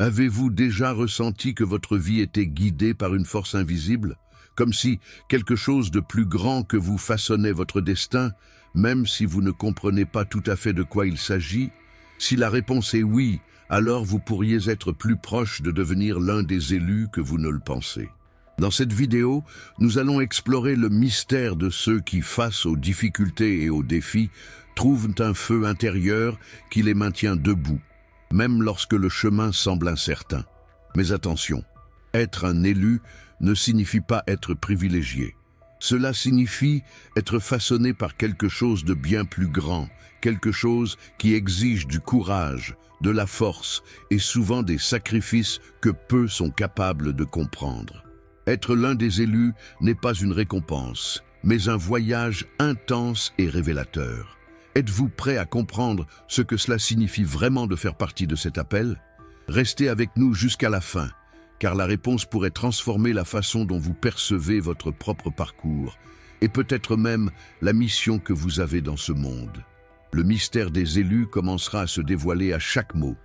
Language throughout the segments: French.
Avez-vous déjà ressenti que votre vie était guidée par une force invisible, comme si quelque chose de plus grand que vous façonnait votre destin, même si vous ne comprenez pas tout à fait de quoi il s'agit? Si la réponse est oui, alors vous pourriez être plus proche de devenir l'un des élus que vous ne le pensez. Dans cette vidéo, nous allons explorer le mystère de ceux qui, face aux difficultés et aux défis, trouvent un feu intérieur qui les maintient debout, même lorsque le chemin semble incertain. Mais attention, être un élu ne signifie pas être privilégié. Cela signifie être façonné par quelque chose de bien plus grand, quelque chose qui exige du courage, de la force et souvent des sacrifices que peu sont capables de comprendre. Être l'un des élus n'est pas une récompense, mais un voyage intense et révélateur. Êtes-vous prêt à comprendre ce que cela signifie vraiment de faire partie de cet appel? Restez avec nous jusqu'à la fin, car la réponse pourrait transformer la façon dont vous percevez votre propre parcours, et peut-être même la mission que vous avez dans ce monde. Le mystère des élus commencera à se dévoiler à chaque mot,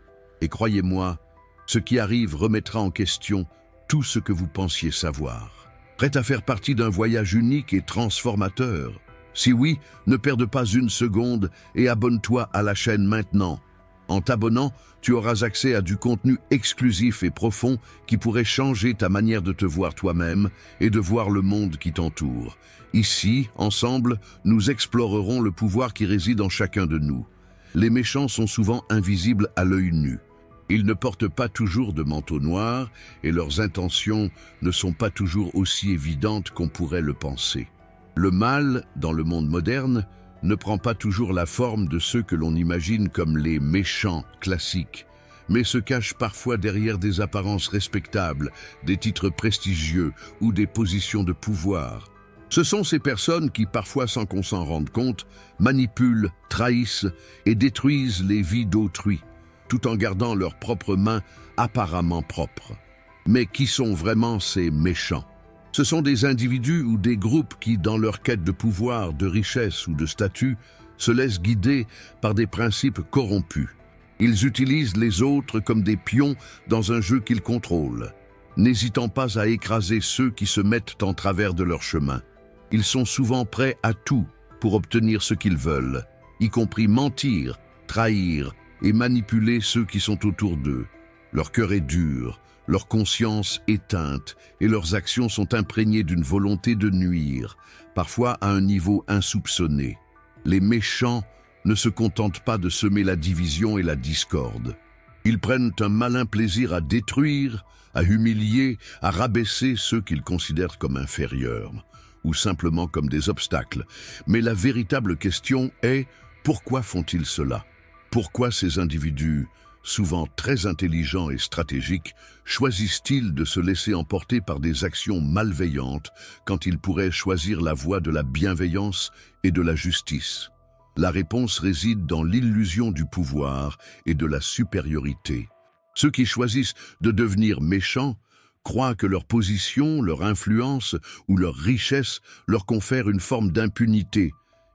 et croyez-moi, ce qui arrive remettra en question tout ce que vous pensiez savoir. Prêt à faire partie d'un voyage unique et transformateur? Si oui, ne perde pas une seconde et abonne-toi à la chaîne maintenant. En t'abonnant, tu auras accès à du contenu exclusif et profond qui pourrait changer ta manière de te voir toi-même et de voir le monde qui t'entoure. Ici, ensemble, nous explorerons le pouvoir qui réside en chacun de nous. Les méchants sont souvent invisibles à l'œil nu. Ils ne portent pas toujours de manteau noir et leurs intentions ne sont pas toujours aussi évidentes qu'on pourrait le penser. Le mal, dans le monde moderne, ne prend pas toujours la forme de ceux que l'on imagine comme les méchants classiques, mais se cache parfois derrière des apparences respectables, des titres prestigieux ou des positions de pouvoir. Ce sont ces personnes qui, parfois sans qu'on s'en rende compte, manipulent, trahissent et détruisent les vies d'autrui, tout en gardant leurs propres mains apparemment propres. Mais qui sont vraiment ces méchants? Ce sont des individus ou des groupes qui, dans leur quête de pouvoir, de richesse ou de statut, se laissent guider par des principes corrompus. Ils utilisent les autres comme des pions dans un jeu qu'ils contrôlent, n'hésitant pas à écraser ceux qui se mettent en travers de leur chemin. Ils sont souvent prêts à tout pour obtenir ce qu'ils veulent, y compris mentir, trahir et manipuler ceux qui sont autour d'eux. Leur cœur est dur, leur conscience éteinte et leurs actions sont imprégnées d'une volonté de nuire, parfois à un niveau insoupçonné. Les méchants ne se contentent pas de semer la division et la discorde. Ils prennent un malin plaisir à détruire, à humilier, à rabaisser ceux qu'ils considèrent comme inférieurs, ou simplement comme des obstacles. Mais la véritable question est, pourquoi font-ils cela? Pourquoi ces individus, souvent très intelligents et stratégiques, choisissent-ils de se laisser emporter par des actions malveillantes quand ils pourraient choisir la voie de la bienveillance et de la justice? La réponse réside dans l'illusion du pouvoir et de la supériorité. Ceux qui choisissent de devenir méchants croient que leur position, leur influence ou leur richesse leur confèrent une forme d'impunité,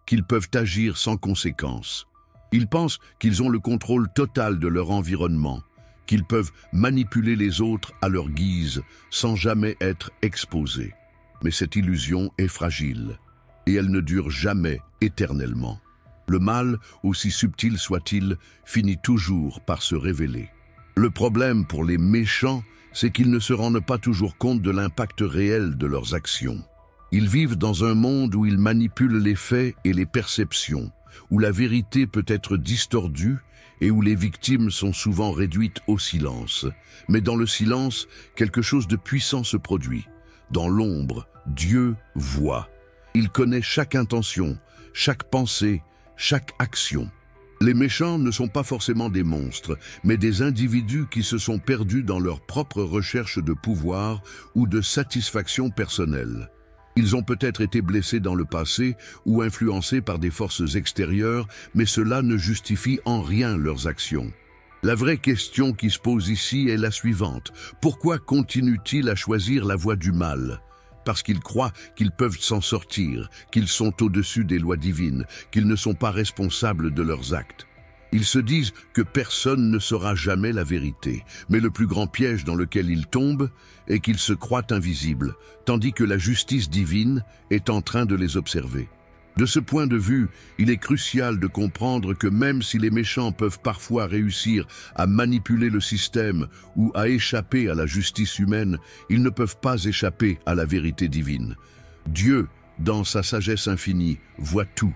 qu'ils peuvent agir sans conséquence. Ils pensent qu'ils ont le contrôle total de leur environnement, qu'ils peuvent manipuler les autres à leur guise sans jamais être exposés. Mais cette illusion est fragile et elle ne dure jamais éternellement. Le mal, aussi subtil soit-il, finit toujours par se révéler. Le problème pour les méchants, c'est qu'ils ne se rendent pas toujours compte de l'impact réel de leurs actions. Ils vivent dans un monde où ils manipulent les faits et les perceptions, où la vérité peut être distordue et où les victimes sont souvent réduites au silence. Mais dans le silence, quelque chose de puissant se produit. Dans l'ombre, Dieu voit. Il connaît chaque intention, chaque pensée, chaque action. Les méchants ne sont pas forcément des monstres, mais des individus qui se sont perdus dans leur propre recherche de pouvoir ou de satisfaction personnelle. Ils ont peut-être été blessés dans le passé ou influencés par des forces extérieures, mais cela ne justifie en rien leurs actions. La vraie question qui se pose ici est la suivante. Pourquoi continuent-ils à choisir la voie du mal? Parce qu'ils croient qu'ils peuvent s'en sortir, qu'ils sont au-dessus des lois divines, qu'ils ne sont pas responsables de leurs actes. Ils se disent que personne ne saura jamais la vérité, mais le plus grand piège dans lequel ils tombent est qu'ils se croient invisibles, tandis que la justice divine est en train de les observer. De ce point de vue, il est crucial de comprendre que même si les méchants peuvent parfois réussir à manipuler le système ou à échapper à la justice humaine, ils ne peuvent pas échapper à la vérité divine. Dieu, dans sa sagesse infinie, voit tout.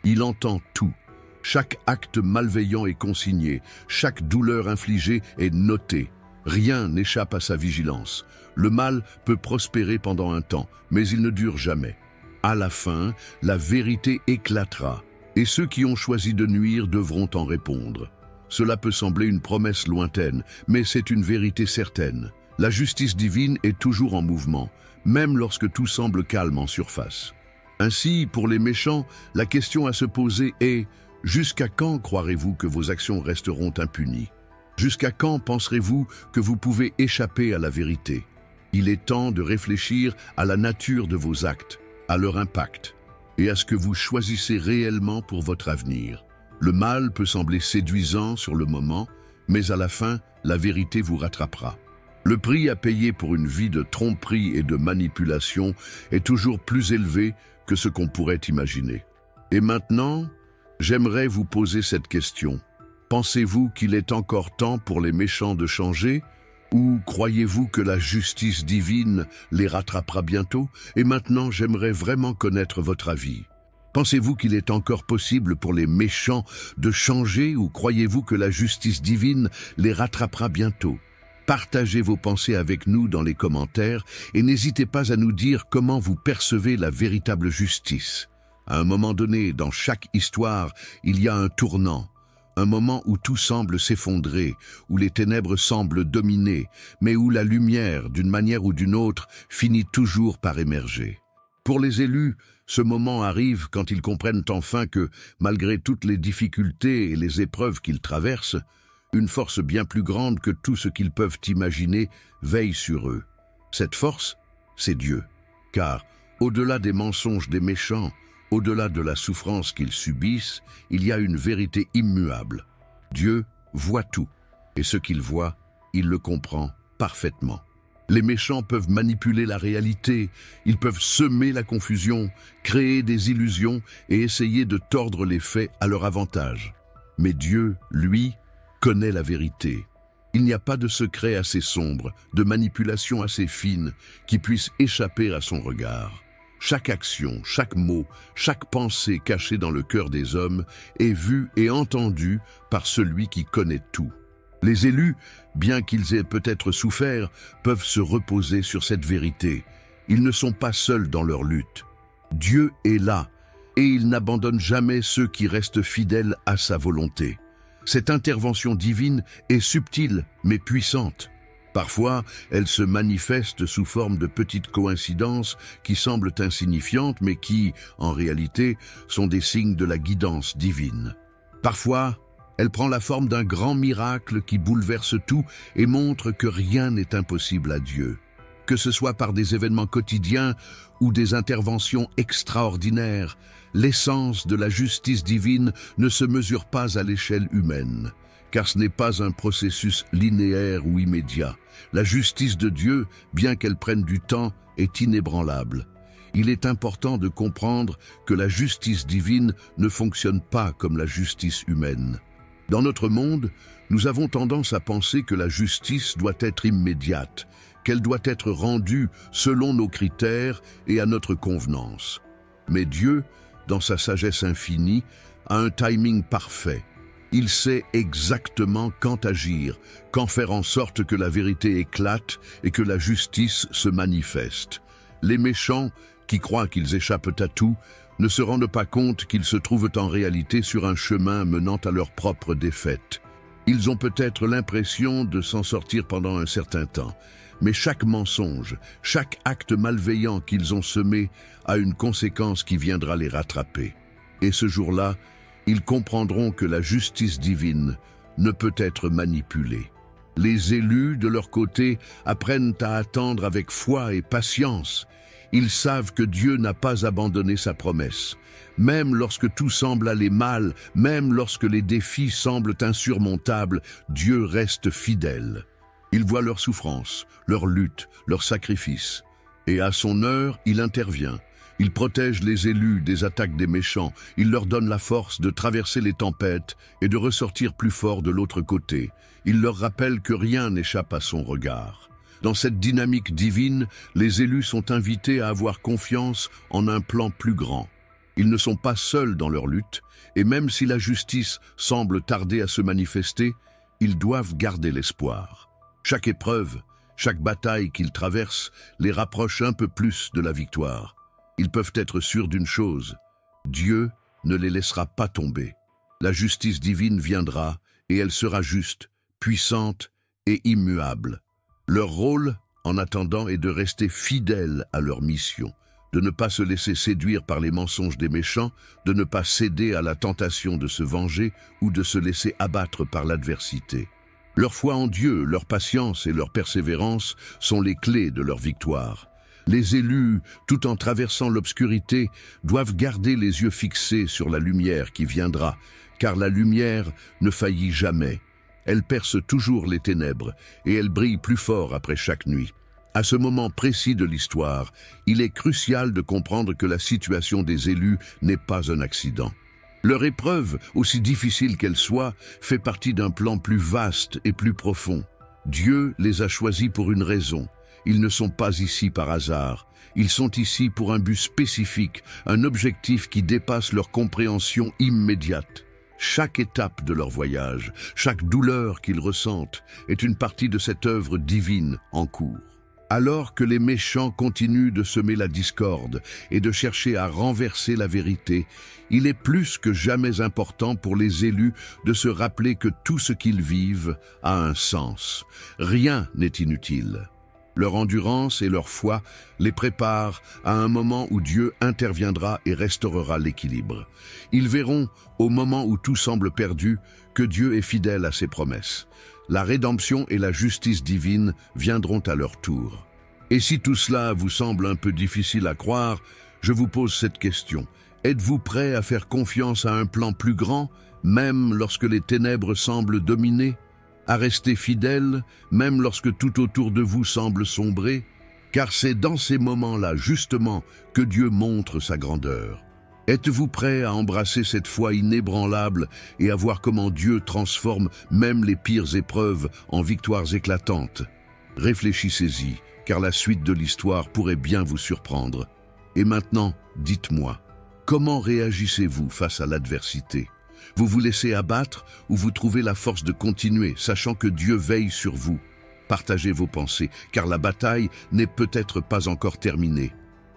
Il entend tout. Chaque acte malveillant est consigné, chaque douleur infligée est notée. Rien n'échappe à sa vigilance. Le mal peut prospérer pendant un temps, mais il ne dure jamais. À la fin, la vérité éclatera, et ceux qui ont choisi de nuire devront en répondre. Cela peut sembler une promesse lointaine, mais c'est une vérité certaine. La justice divine est toujours en mouvement, même lorsque tout semble calme en surface. Ainsi, pour les méchants, la question à se poser est: jusqu'à quand croirez-vous que vos actions resteront impunies? Jusqu'à quand penserez-vous que vous pouvez échapper à la vérité? Il est temps de réfléchir à la nature de vos actes, à leur impact, et à ce que vous choisissez réellement pour votre avenir. Le mal peut sembler séduisant sur le moment, mais à la fin, la vérité vous rattrapera. Le prix à payer pour une vie de tromperie et de manipulation est toujours plus élevé que ce qu'on pourrait imaginer. Et maintenant, j'aimerais vous poser cette question. Pensez-vous qu'il est encore temps pour les méchants de changer? Ou croyez-vous que la justice divine les rattrapera bientôt? Et maintenant, j'aimerais vraiment connaître votre avis. Pensez-vous qu'il est encore possible pour les méchants de changer ou croyez-vous que la justice divine les rattrapera bientôt? Partagez vos pensées avec nous dans les commentaires et n'hésitez pas à nous dire comment vous percevez la véritable justice. À un moment donné, dans chaque histoire, il y a un tournant. Un moment où tout semble s'effondrer, où les ténèbres semblent dominer, mais où la lumière, d'une manière ou d'une autre, finit toujours par émerger. Pour les élus, ce moment arrive quand ils comprennent enfin que, malgré toutes les difficultés et les épreuves qu'ils traversent, une force bien plus grande que tout ce qu'ils peuvent imaginer veille sur eux. Cette force, c'est Dieu. Car, au-delà des mensonges des méchants, au-delà de la souffrance qu'ils subissent, il y a une vérité immuable. Dieu voit tout, et ce qu'il voit, il le comprend parfaitement. Les méchants peuvent manipuler la réalité, ils peuvent semer la confusion, créer des illusions et essayer de tordre les faits à leur avantage. Mais Dieu, lui, connaît la vérité. Il n'y a pas de secret assez sombre, de manipulation assez fine, qui puisse échapper à son regard. Chaque action, chaque mot, chaque pensée cachée dans le cœur des hommes est vue et entendue par celui qui connaît tout. Les élus, bien qu'ils aient peut-être souffert, peuvent se reposer sur cette vérité. Ils ne sont pas seuls dans leur lutte. Dieu est là, et il n'abandonne jamais ceux qui restent fidèles à sa volonté. Cette intervention divine est subtile, mais puissante. Parfois, elle se manifeste sous forme de petites coïncidences qui semblent insignifiantes, mais qui, en réalité, sont des signes de la guidance divine. Parfois, elle prend la forme d'un grand miracle qui bouleverse tout et montre que rien n'est impossible à Dieu. Que ce soit par des événements quotidiens ou des interventions extraordinaires, l'essence de la justice divine ne se mesure pas à l'échelle humaine, car ce n'est pas un processus linéaire ou immédiat. La justice de Dieu, bien qu'elle prenne du temps, est inébranlable. Il est important de comprendre que la justice divine ne fonctionne pas comme la justice humaine. Dans notre monde, nous avons tendance à penser que la justice doit être immédiate, qu'elle doit être rendue selon nos critères et à notre convenance. Mais Dieu, dans sa sagesse infinie, a un timing parfait. Il sait exactement quand agir, quand faire en sorte que la vérité éclate et que la justice se manifeste. Les méchants, qui croient qu'ils échappent à tout, ne se rendent pas compte qu'ils se trouvent en réalité sur un chemin menant à leur propre défaite. Ils ont peut-être l'impression de s'en sortir pendant un certain temps, mais chaque mensonge, chaque acte malveillant qu'ils ont semé a une conséquence qui viendra les rattraper. Et ce jour-là, ils comprendront que la justice divine ne peut être manipulée. Les élus, de leur côté, apprennent à attendre avec foi et patience. Ils savent que Dieu n'a pas abandonné sa promesse. Même lorsque tout semble aller mal, même lorsque les défis semblent insurmontables, Dieu reste fidèle. Il voit leurs souffrances, leurs luttes, leurs sacrifices. Et à son heure, il intervient. Il protège les élus des attaques des méchants. Il leur donne la force de traverser les tempêtes et de ressortir plus fort de l'autre côté. Il leur rappelle que rien n'échappe à son regard. Dans cette dynamique divine, les élus sont invités à avoir confiance en un plan plus grand. Ils ne sont pas seuls dans leur lutte, et même si la justice semble tarder à se manifester, ils doivent garder l'espoir. Chaque épreuve, chaque bataille qu'ils traversent les rapproche un peu plus de la victoire. Ils peuvent être sûrs d'une chose, Dieu ne les laissera pas tomber. La justice divine viendra et elle sera juste, puissante et immuable. Leur rôle, en attendant, est de rester fidèles à leur mission, de ne pas se laisser séduire par les mensonges des méchants, de ne pas céder à la tentation de se venger ou de se laisser abattre par l'adversité. Leur foi en Dieu, leur patience et leur persévérance sont les clés de leur victoire. Les élus, tout en traversant l'obscurité, doivent garder les yeux fixés sur la lumière qui viendra, car la lumière ne faillit jamais. Elle perce toujours les ténèbres et elle brille plus fort après chaque nuit. À ce moment précis de l'histoire, il est crucial de comprendre que la situation des élus n'est pas un accident. Leur épreuve, aussi difficile qu'elle soit, fait partie d'un plan plus vaste et plus profond. Dieu les a choisis pour une raison. Ils ne sont pas ici par hasard. Ils sont ici pour un but spécifique, un objectif qui dépasse leur compréhension immédiate. Chaque étape de leur voyage, chaque douleur qu'ils ressentent, est une partie de cette œuvre divine en cours. Alors que les méchants continuent de semer la discorde et de chercher à renverser la vérité, il est plus que jamais important pour les élus de se rappeler que tout ce qu'ils vivent a un sens. Rien n'est inutile. Leur endurance et leur foi les préparent à un moment où Dieu interviendra et restaurera l'équilibre. Ils verront, au moment où tout semble perdu, que Dieu est fidèle à ses promesses. La rédemption et la justice divine viendront à leur tour. Et si tout cela vous semble un peu difficile à croire, je vous pose cette question. Êtes-vous prêt à faire confiance à un plan plus grand, même lorsque les ténèbres semblent dominer ? À rester fidèle, même lorsque tout autour de vous semble sombrer, car c'est dans ces moments-là, justement, que Dieu montre sa grandeur. Êtes-vous prêt à embrasser cette foi inébranlable et à voir comment Dieu transforme même les pires épreuves en victoires éclatantes? Réfléchissez-y, car la suite de l'histoire pourrait bien vous surprendre. Et maintenant, dites-moi, comment réagissez-vous face à l'adversité ? Vous vous laissez abattre ou vous trouvez la force de continuer, sachant que Dieu veille sur vous? Partagez vos pensées, car la bataille n'est peut-être pas encore terminée,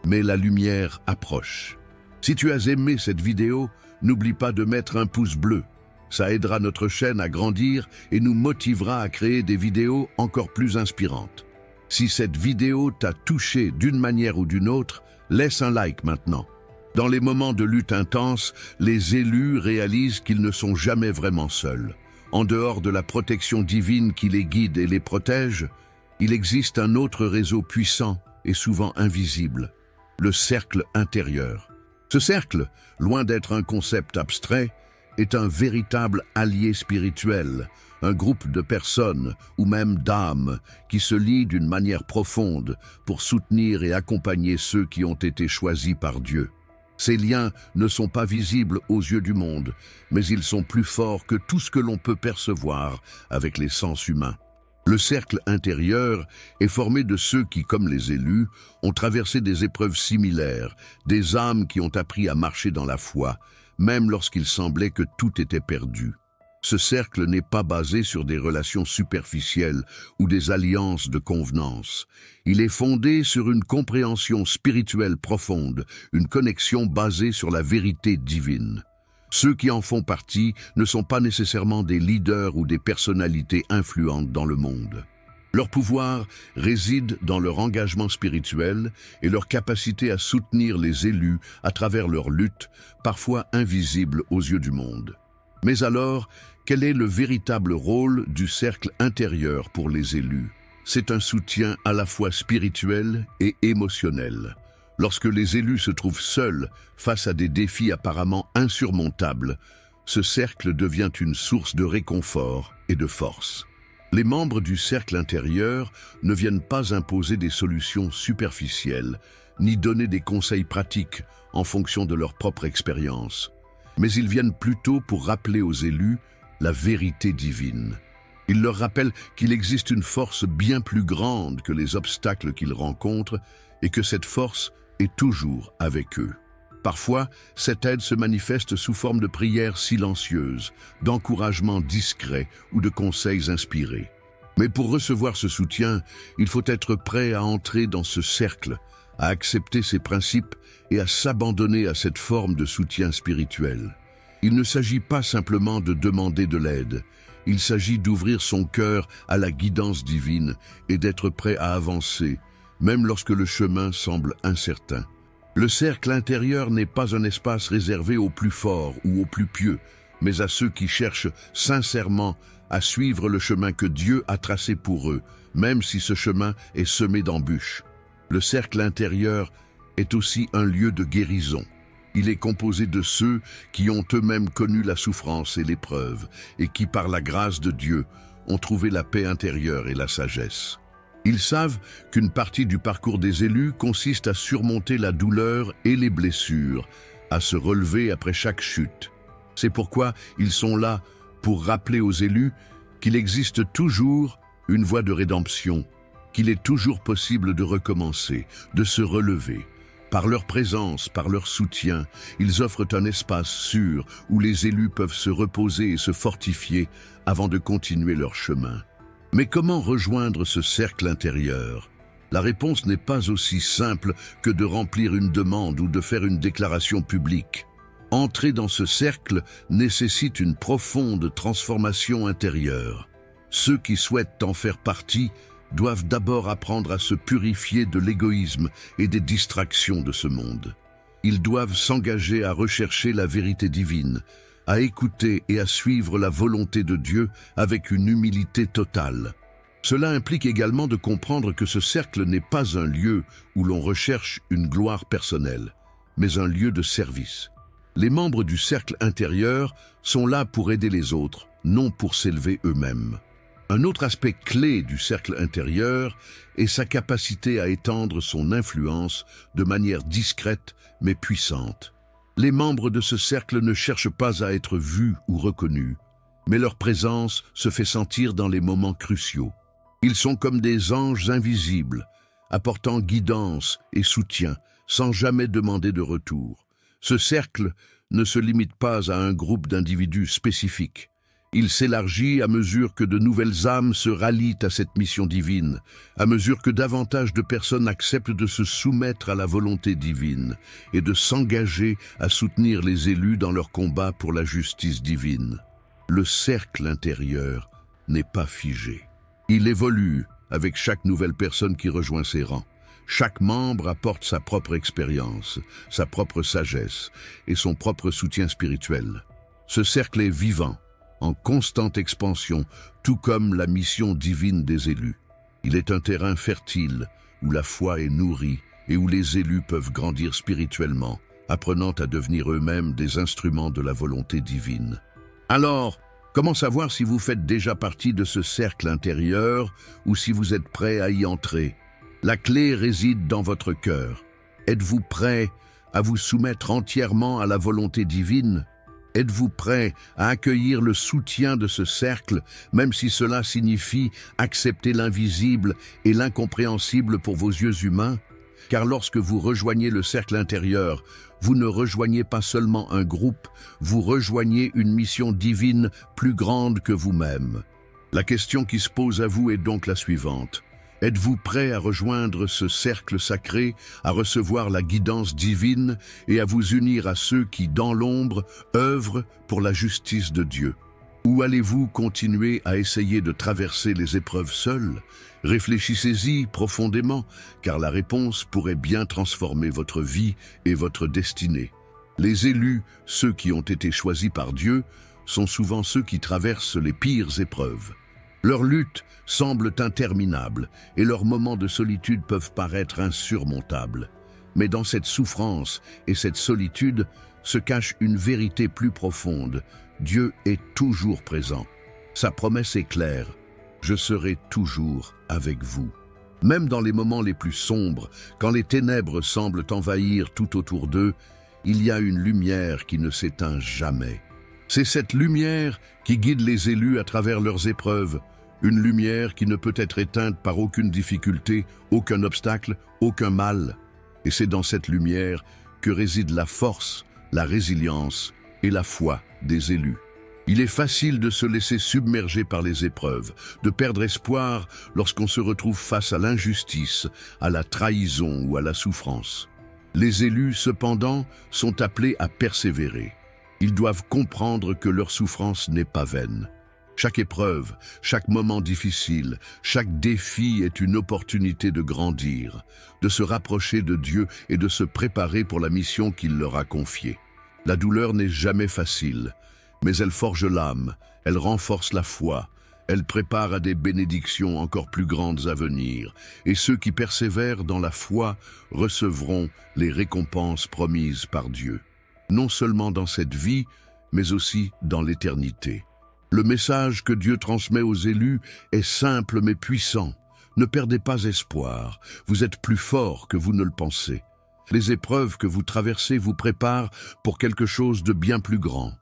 mais la lumière approche. Si tu as aimé cette vidéo, n'oublie pas de mettre un pouce bleu. Ça aidera notre chaîne à grandir et nous motivera à créer des vidéos encore plus inspirantes. Si cette vidéo t'a touché d'une manière ou d'une autre, laisse un like maintenant. Dans les moments de lutte intense, les élus réalisent qu'ils ne sont jamais vraiment seuls. En dehors de la protection divine qui les guide et les protège, il existe un autre réseau puissant et souvent invisible, le cercle intérieur. Ce cercle, loin d'être un concept abstrait, est un véritable allié spirituel, un groupe de personnes ou même d'âmes qui se lient d'une manière profonde pour soutenir et accompagner ceux qui ont été choisis par Dieu. Ces liens ne sont pas visibles aux yeux du monde, mais ils sont plus forts que tout ce que l'on peut percevoir avec les sens humains. Le cercle intérieur est formé de ceux qui, comme les élus, ont traversé des épreuves similaires, des âmes qui ont appris à marcher dans la foi, même lorsqu'il semblait que tout était perdu. Ce cercle n'est pas basé sur des relations superficielles ou des alliances de convenance. Il est fondé sur une compréhension spirituelle profonde, une connexion basée sur la vérité divine. Ceux qui en font partie ne sont pas nécessairement des leaders ou des personnalités influentes dans le monde. Leur pouvoir réside dans leur engagement spirituel et leur capacité à soutenir les élus à travers leur lutte, parfois invisible aux yeux du monde. Mais alors, quel est le véritable rôle du cercle intérieur pour les élus? C'est un soutien à la fois spirituel et émotionnel. Lorsque les élus se trouvent seuls face à des défis apparemment insurmontables, ce cercle devient une source de réconfort et de force. Les membres du cercle intérieur ne viennent pas imposer des solutions superficielles, ni donner des conseils pratiques en fonction de leur propre expérience, mais ils viennent plutôt pour rappeler aux élus la vérité divine. Ils leur rappellent qu'il existe une force bien plus grande que les obstacles qu'ils rencontrent et que cette force est toujours avec eux. Parfois, cette aide se manifeste sous forme de prières silencieuses, d'encouragements discrets ou de conseils inspirés. Mais pour recevoir ce soutien, il faut être prêt à entrer dans ce cercle, à accepter ses principes et à s'abandonner à cette forme de soutien spirituel. Il ne s'agit pas simplement de demander de l'aide, il s'agit d'ouvrir son cœur à la guidance divine et d'être prêt à avancer, même lorsque le chemin semble incertain. Le cercle intérieur n'est pas un espace réservé aux plus forts ou aux plus pieux, mais à ceux qui cherchent sincèrement à suivre le chemin que Dieu a tracé pour eux, même si ce chemin est semé d'embûches. Le cercle intérieur est aussi un lieu de guérison. Il est composé de ceux qui ont eux-mêmes connu la souffrance et l'épreuve, et qui, par la grâce de Dieu, ont trouvé la paix intérieure et la sagesse. Ils savent qu'une partie du parcours des élus consiste à surmonter la douleur et les blessures, à se relever après chaque chute. C'est pourquoi ils sont là pour rappeler aux élus qu'il existe toujours une voie de rédemption, qu'il est toujours possible de recommencer, de se relever. Par leur présence, par leur soutien, ils offrent un espace sûr où les élus peuvent se reposer et se fortifier avant de continuer leur chemin. Mais comment rejoindre ce cercle intérieur? La réponse n'est pas aussi simple que de remplir une demande ou de faire une déclaration publique. Entrer dans ce cercle nécessite une profonde transformation intérieure. Ceux qui souhaitent en faire partie doivent d'abord apprendre à se purifier de l'égoïsme et des distractions de ce monde. Ils doivent s'engager à rechercher la vérité divine, à écouter et à suivre la volonté de Dieu avec une humilité totale. Cela implique également de comprendre que ce cercle n'est pas un lieu où l'on recherche une gloire personnelle, mais un lieu de service. Les membres du cercle intérieur sont là pour aider les autres, non pour s'élever eux-mêmes. Un autre aspect clé du cercle intérieur est sa capacité à étendre son influence de manière discrète mais puissante. Les membres de ce cercle ne cherchent pas à être vus ou reconnus, mais leur présence se fait sentir dans les moments cruciaux. Ils sont comme des anges invisibles, apportant guidance et soutien, sans jamais demander de retour. Ce cercle ne se limite pas à un groupe d'individus spécifiques. Il s'élargit à mesure que de nouvelles âmes se rallient à cette mission divine, à mesure que davantage de personnes acceptent de se soumettre à la volonté divine et de s'engager à soutenir les élus dans leur combat pour la justice divine. Le cercle intérieur n'est pas figé. Il évolue avec chaque nouvelle personne qui rejoint ses rangs. Chaque membre apporte sa propre expérience, sa propre sagesse et son propre soutien spirituel. Ce cercle est vivant, en constante expansion, tout comme la mission divine des élus. Il est un terrain fertile, où la foi est nourrie et où les élus peuvent grandir spirituellement, apprenant à devenir eux-mêmes des instruments de la volonté divine. Alors, comment savoir si vous faites déjà partie de ce cercle intérieur ou si vous êtes prêt à y entrer? La clé réside dans votre cœur. Êtes-vous prêt à vous soumettre entièrement à la volonté divine? Êtes-vous prêt à accueillir le soutien de ce cercle, même si cela signifie accepter l'invisible et l'incompréhensible pour vos yeux humains? Car lorsque vous rejoignez le cercle intérieur, vous ne rejoignez pas seulement un groupe, vous rejoignez une mission divine plus grande que vous-même. La question qui se pose à vous est donc la suivante. Êtes-vous prêt à rejoindre ce cercle sacré, à recevoir la guidance divine et à vous unir à ceux qui, dans l'ombre, œuvrent pour la justice de Dieu? Ou allez-vous continuer à essayer de traverser les épreuves seuls? Réfléchissez-y profondément, car la réponse pourrait bien transformer votre vie et votre destinée. Les élus, ceux qui ont été choisis par Dieu, sont souvent ceux qui traversent les pires épreuves. Leurs luttes semblent interminables et leurs moments de solitude peuvent paraître insurmontables. Mais dans cette souffrance et cette solitude se cache une vérité plus profonde. Dieu est toujours présent. Sa promesse est claire. Je serai toujours avec vous. Même dans les moments les plus sombres, quand les ténèbres semblent envahir tout autour d'eux, il y a une lumière qui ne s'éteint jamais. C'est cette lumière qui guide les élus à travers leurs épreuves, une lumière qui ne peut être éteinte par aucune difficulté, aucun obstacle, aucun mal. Et c'est dans cette lumière que réside la force, la résilience et la foi des élus. Il est facile de se laisser submerger par les épreuves, de perdre espoir lorsqu'on se retrouve face à l'injustice, à la trahison ou à la souffrance. Les élus, cependant, sont appelés à persévérer. Ils doivent comprendre que leur souffrance n'est pas vaine. Chaque épreuve, chaque moment difficile, chaque défi est une opportunité de grandir, de se rapprocher de Dieu et de se préparer pour la mission qu'il leur a confiée. La douleur n'est jamais facile, mais elle forge l'âme, elle renforce la foi, elle prépare à des bénédictions encore plus grandes à venir, et ceux qui persévèrent dans la foi recevront les récompenses promises par Dieu, non seulement dans cette vie, mais aussi dans l'éternité. Le message que Dieu transmet aux élus est simple mais puissant. Ne perdez pas espoir, vous êtes plus fort que vous ne le pensez. Les épreuves que vous traversez vous préparent pour quelque chose de bien plus grand.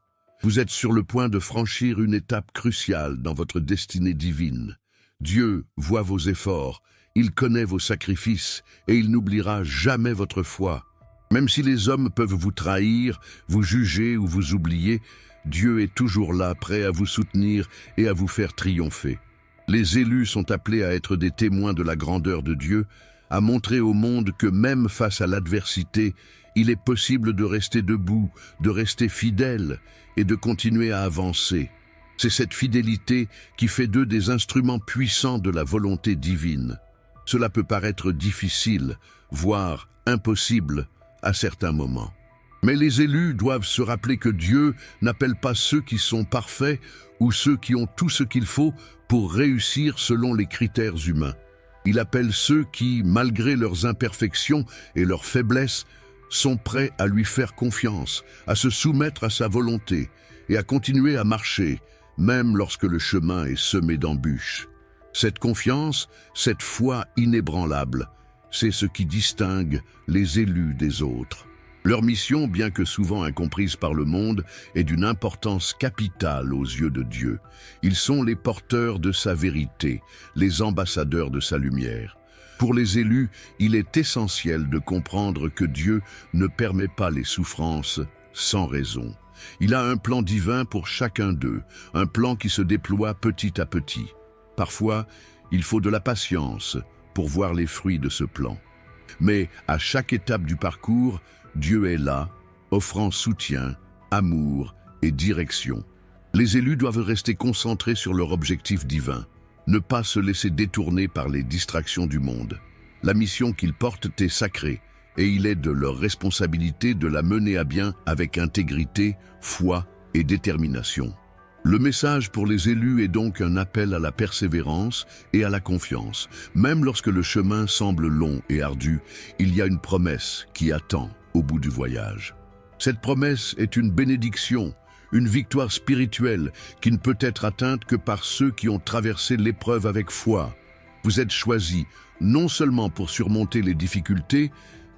Vous êtes sur le point de franchir une étape cruciale dans votre destinée divine. Dieu voit vos efforts, il connaît vos sacrifices et il n'oubliera jamais votre foi. Même si les hommes peuvent vous trahir, vous juger ou vous oublier, Dieu est toujours là, prêt à vous soutenir et à vous faire triompher. Les élus sont appelés à être des témoins de la grandeur de Dieu, à montrer au monde que même face à l'adversité, il est possible de rester debout, de rester fidèle et de continuer à avancer. C'est cette fidélité qui fait d'eux des instruments puissants de la volonté divine. Cela peut paraître difficile, voire impossible à certains moments. Mais les élus doivent se rappeler que Dieu n'appelle pas ceux qui sont parfaits ou ceux qui ont tout ce qu'il faut pour réussir selon les critères humains. Il appelle ceux qui, malgré leurs imperfections et leurs faiblesses, sont prêts à lui faire confiance, à se soumettre à sa volonté et à continuer à marcher, même lorsque le chemin est semé d'embûches. Cette confiance, cette foi inébranlable, c'est ce qui distingue les élus des autres. Leur mission, bien que souvent incomprise par le monde, est d'une importance capitale aux yeux de Dieu. Ils sont les porteurs de sa vérité, les ambassadeurs de sa lumière. Pour les élus, il est essentiel de comprendre que Dieu ne permet pas les souffrances sans raison. Il a un plan divin pour chacun d'eux, un plan qui se déploie petit à petit. Parfois, il faut de la patience pour voir les fruits de ce plan. Mais à chaque étape du parcours, Dieu est là, offrant soutien, amour et direction. Les élus doivent rester concentrés sur leur objectif divin, ne pas se laisser détourner par les distractions du monde. La mission qu'ils portent est sacrée, et il est de leur responsabilité de la mener à bien avec intégrité, foi et détermination. Le message pour les élus est donc un appel à la persévérance et à la confiance. Même lorsque le chemin semble long et ardu, il y a une promesse qui attend au bout du voyage. Cette promesse est une bénédiction, une victoire spirituelle qui ne peut être atteinte que par ceux qui ont traversé l'épreuve avec foi. Vous êtes choisis non seulement pour surmonter les difficultés,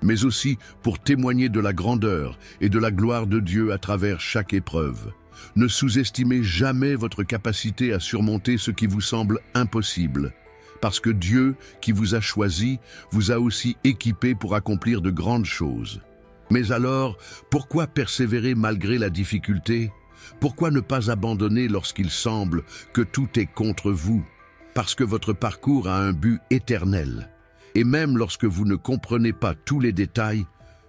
mais aussi pour témoigner de la grandeur et de la gloire de Dieu à travers chaque épreuve. Ne sous-estimez jamais votre capacité à surmonter ce qui vous semble impossible, parce que Dieu, qui vous a choisi, vous a aussi équipé pour accomplir de grandes choses. Mais alors, pourquoi persévérer malgré la difficulté? Pourquoi ne pas abandonner lorsqu'il semble que tout est contre vous? Parce que votre parcours a un but éternel. Et même lorsque vous ne comprenez pas tous les détails,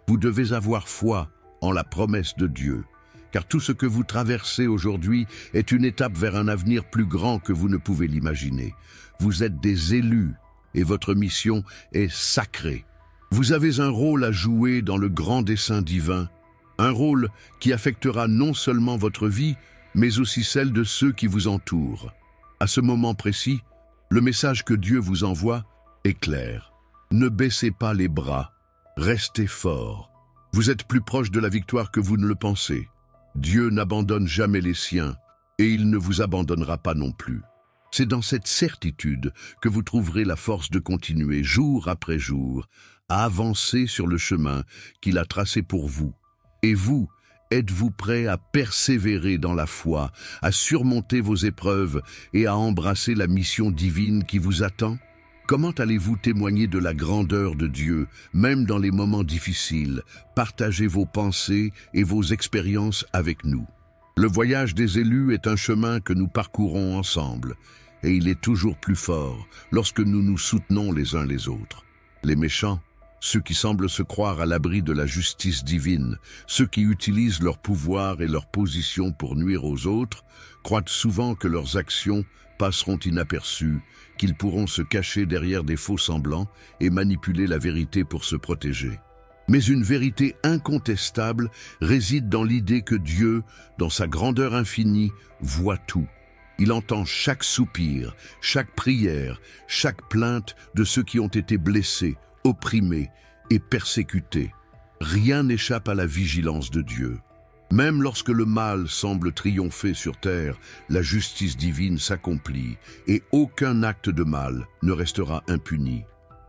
vous devez avoir foi en la promesse de Dieu. Car tout ce que vous traversez aujourd'hui est une étape vers un avenir plus grand que vous ne pouvez l'imaginer. Vous êtes des élus et votre mission est sacrée. Vous avez un rôle à jouer dans le grand dessein divin, un rôle qui affectera non seulement votre vie, mais aussi celle de ceux qui vous entourent. À ce moment précis, le message que Dieu vous envoie est clair. Ne baissez pas les bras, Restez fort. Vous êtes plus proche de la victoire que vous ne le pensez. Dieu n'abandonne jamais les siens, et il ne vous abandonnera pas non plus. C'est dans cette certitude que vous trouverez la force de continuer, jour après jour, à avancer sur le chemin qu'il a tracé pour vous. Et vous, êtes-vous prêt à persévérer dans la foi, à surmonter vos épreuves et à embrasser la mission divine qui vous attend? Comment allez-vous témoigner de la grandeur de Dieu, même dans les moments difficiles? Partagez vos pensées et vos expériences avec nous. Le voyage des élus est un chemin que nous parcourons ensemble, et il est toujours plus fort lorsque nous nous soutenons les uns les autres. Les méchants, ceux qui semblent se croire à l'abri de la justice divine, ceux qui utilisent leur pouvoir et leur position pour nuire aux autres, croient souvent que leurs actions passeront inaperçues, qu'ils pourront se cacher derrière des faux semblants et manipuler la vérité pour se protéger. Mais une vérité incontestable réside dans l'idée que Dieu, dans sa grandeur infinie, voit tout. Il entend chaque soupir, chaque prière, chaque plainte de ceux qui ont été blessés, opprimés et persécutés. Rien n'échappe à la vigilance de Dieu. Même lorsque le mal semble triompher sur terre, la justice divine s'accomplit et aucun acte de mal ne restera impuni.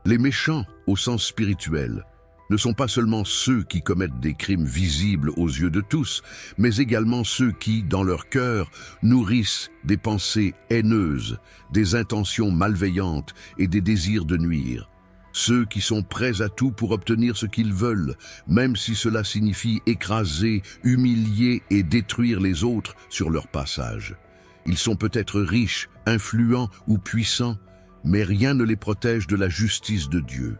Les méchants, au sens spirituel, ne sont pas seulement ceux qui commettent des crimes visibles aux yeux de tous, mais également ceux qui, dans leur cœur, nourrissent des pensées haineuses, des intentions malveillantes et des désirs de nuire. Ceux qui sont prêts à tout pour obtenir ce qu'ils veulent, même si cela signifie écraser, humilier et détruire les autres sur leur passage. Ils sont peut-être riches, influents ou puissants, mais rien ne les protège de la justice de Dieu.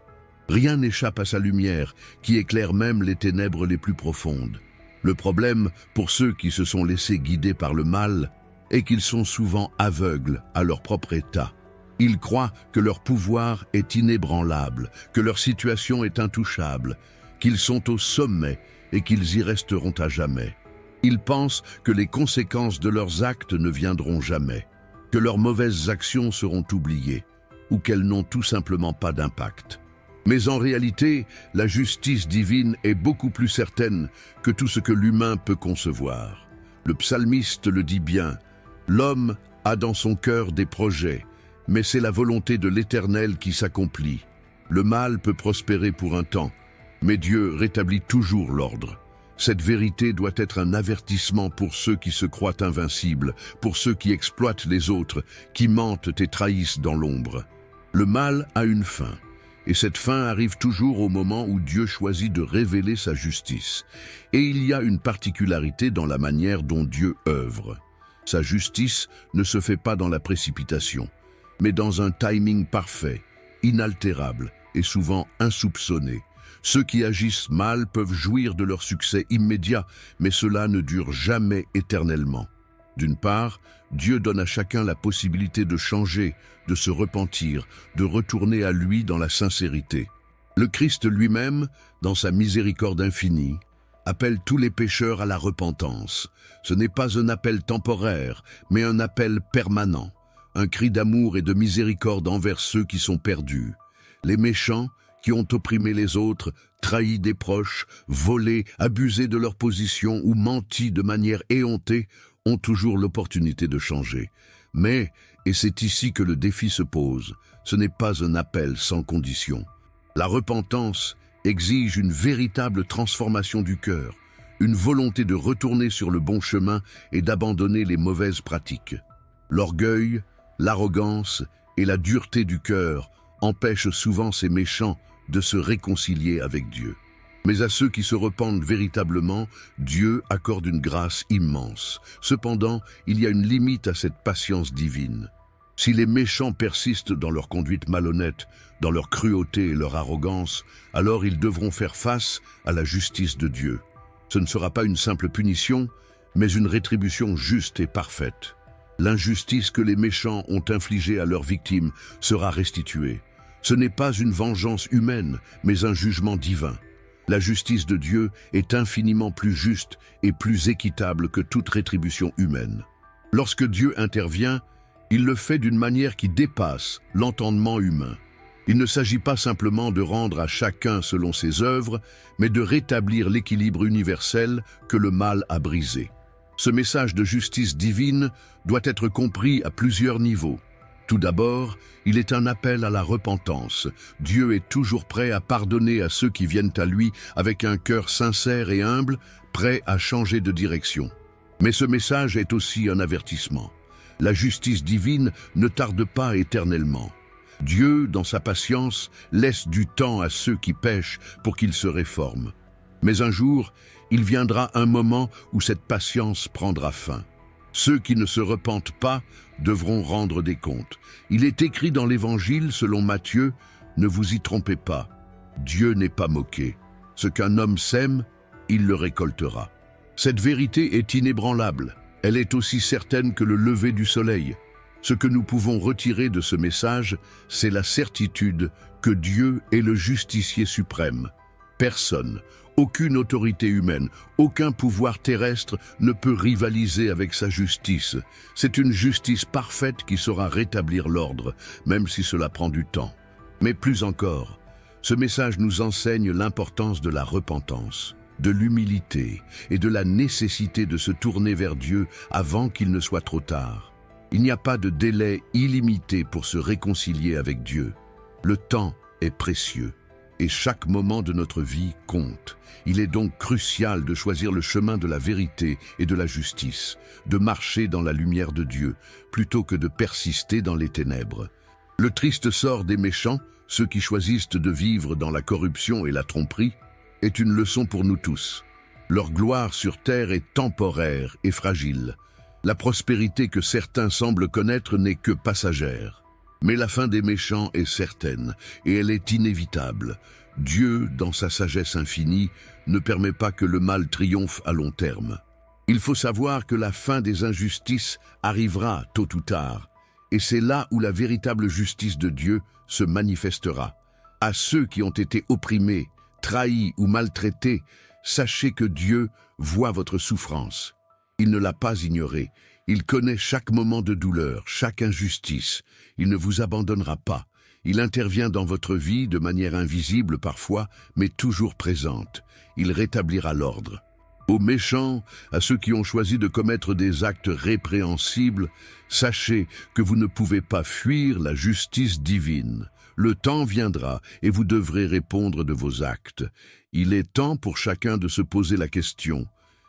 Rien n'échappe à sa lumière, qui éclaire même les ténèbres les plus profondes. Le problème, pour ceux qui se sont laissés guider par le mal, est qu'ils sont souvent aveugles à leur propre état. Ils croient que leur pouvoir est inébranlable, que leur situation est intouchable, qu'ils sont au sommet et qu'ils y resteront à jamais. Ils pensent que les conséquences de leurs actes ne viendront jamais, que leurs mauvaises actions seront oubliées, ou qu'elles n'ont tout simplement pas d'impact. Mais en réalité, la justice divine est beaucoup plus certaine que tout ce que l'humain peut concevoir. Le psalmiste le dit bien, « L'homme a dans son cœur des projets, mais c'est la volonté de l'Éternel qui s'accomplit. Le mal peut prospérer pour un temps, mais Dieu rétablit toujours l'ordre. Cette vérité doit être un avertissement pour ceux qui se croient invincibles, pour ceux qui exploitent les autres, qui mentent et trahissent dans l'ombre. Le mal a une fin, et cette fin arrive toujours au moment où Dieu choisit de révéler sa justice. Et il y a une particularité dans la manière dont Dieu œuvre. Sa justice ne se fait pas dans la précipitation, mais dans un timing parfait, inaltérable et souvent insoupçonné. Ceux qui agissent mal peuvent jouir de leur succès immédiat, mais cela ne dure jamais éternellement. D'une part, Dieu donne à chacun la possibilité de changer, de se repentir, de retourner à lui dans la sincérité. Le Christ lui-même, dans sa miséricorde infinie, appelle tous les pécheurs à la repentance. Ce n'est pas un appel temporaire, mais un appel permanent. Un cri d'amour et de miséricorde envers ceux qui sont perdus. Les méchants, qui ont opprimé les autres, trahi des proches, volé, abusé de leur position ou menti de manière éhontée, ont toujours l'opportunité de changer. Mais, et c'est ici que le défi se pose, ce n'est pas un appel sans condition. La repentance exige une véritable transformation du cœur, une volonté de retourner sur le bon chemin et d'abandonner les mauvaises pratiques. L'orgueil, l'arrogance et la dureté du cœur empêchent souvent ces méchants de se réconcilier avec Dieu. Mais à ceux qui se repentent véritablement, Dieu accorde une grâce immense. Cependant, il y a une limite à cette patience divine. Si les méchants persistent dans leur conduite malhonnête, dans leur cruauté et leur arrogance, alors ils devront faire face à la justice de Dieu. Ce ne sera pas une simple punition, mais une rétribution juste et parfaite. L'injustice que les méchants ont infligée à leurs victimes sera restituée. Ce n'est pas une vengeance humaine, mais un jugement divin. La justice de Dieu est infiniment plus juste et plus équitable que toute rétribution humaine. Lorsque Dieu intervient, il le fait d'une manière qui dépasse l'entendement humain. Il ne s'agit pas simplement de rendre à chacun selon ses œuvres, mais de rétablir l'équilibre universel que le mal a brisé. Ce message de justice divine doit être compris à plusieurs niveaux. Tout d'abord, il est un appel à la repentance. Dieu est toujours prêt à pardonner à ceux qui viennent à lui avec un cœur sincère et humble, prêt à changer de direction. Mais ce message est aussi un avertissement. La justice divine ne tarde pas éternellement. Dieu, dans sa patience, laisse du temps à ceux qui pêchent pour qu'ils se réforment. Mais un jour, il viendra un moment où cette patience prendra fin. Ceux qui ne se repentent pas devront rendre des comptes. Il est écrit dans l'Évangile, selon Matthieu, « Ne vous y trompez pas, Dieu n'est pas moqué. Ce qu'un homme sème, il le récoltera. » Cette vérité est inébranlable. Elle est aussi certaine que le lever du soleil. Ce que nous pouvons retirer de ce message, c'est la certitude que Dieu est le justicier suprême. Personne, aucune autorité humaine, aucun pouvoir terrestre ne peut rivaliser avec sa justice. C'est une justice parfaite qui saura rétablir l'ordre, même si cela prend du temps. Mais plus encore, ce message nous enseigne l'importance de la repentance, de l'humilité et de la nécessité de se tourner vers Dieu avant qu'il ne soit trop tard. Il n'y a pas de délai illimité pour se réconcilier avec Dieu. Le temps est précieux et chaque moment de notre vie compte. Il est donc crucial de choisir le chemin de la vérité et de la justice, de marcher dans la lumière de Dieu, plutôt que de persister dans les ténèbres. Le triste sort des méchants, ceux qui choisissent de vivre dans la corruption et la tromperie, est une leçon pour nous tous. Leur gloire sur terre est temporaire et fragile. La prospérité que certains semblent connaître n'est que passagère. Mais la fin des méchants est certaine, et elle est inévitable. Dieu, dans sa sagesse infinie, ne permet pas que le mal triomphe à long terme. Il faut savoir que la fin des injustices arrivera tôt ou tard, et c'est là où la véritable justice de Dieu se manifestera. À ceux qui ont été opprimés, trahis ou maltraités, sachez que Dieu voit votre souffrance. Il ne l'a pas ignoré. Il connaît chaque moment de douleur, chaque injustice. Il ne vous abandonnera pas. Il intervient dans votre vie de manière invisible parfois, mais toujours présente. Il rétablira l'ordre. Aux méchants, à ceux qui ont choisi de commettre des actes répréhensibles, sachez que vous ne pouvez pas fuir la justice divine. Le temps viendra et vous devrez répondre de vos actes. Il est temps pour chacun de se poser la question: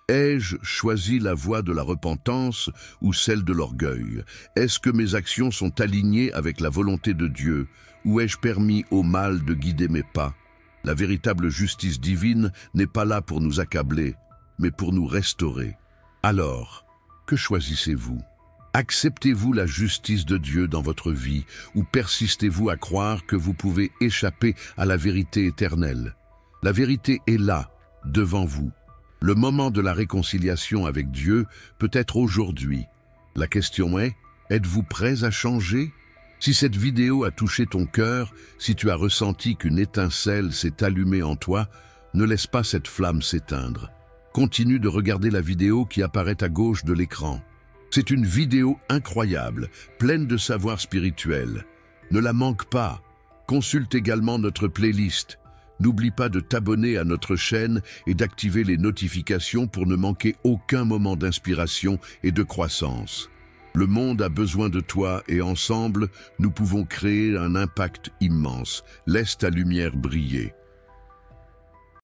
ai-je choisi la voie de la repentance ou celle de l'orgueil? Est-ce que mes actions sont alignées avec la volonté de Dieu ou ai-je permis au mal de guider mes pas? La véritable justice divine n'est pas là pour nous accabler, mais pour nous restaurer. Alors, que choisissez-vous? Acceptez-vous la justice de Dieu dans votre vie ou persistez-vous à croire que vous pouvez échapper à la vérité éternelle? La vérité est là, devant vous. Le moment de la réconciliation avec Dieu peut être aujourd'hui. La question est, êtes-vous prêts à changer? Si cette vidéo a touché ton cœur, si tu as ressenti qu'une étincelle s'est allumée en toi, ne laisse pas cette flamme s'éteindre. Continue de regarder la vidéo qui apparaît à gauche de l'écran. C'est une vidéo incroyable, pleine de savoir spirituel. Ne la manque pas. Consulte également notre playlist. N'oublie pas de t'abonner à notre chaîne et d'activer les notifications pour ne manquer aucun moment d'inspiration et de croissance. Le monde a besoin de toi et ensemble, nous pouvons créer un impact immense. Laisse ta lumière briller.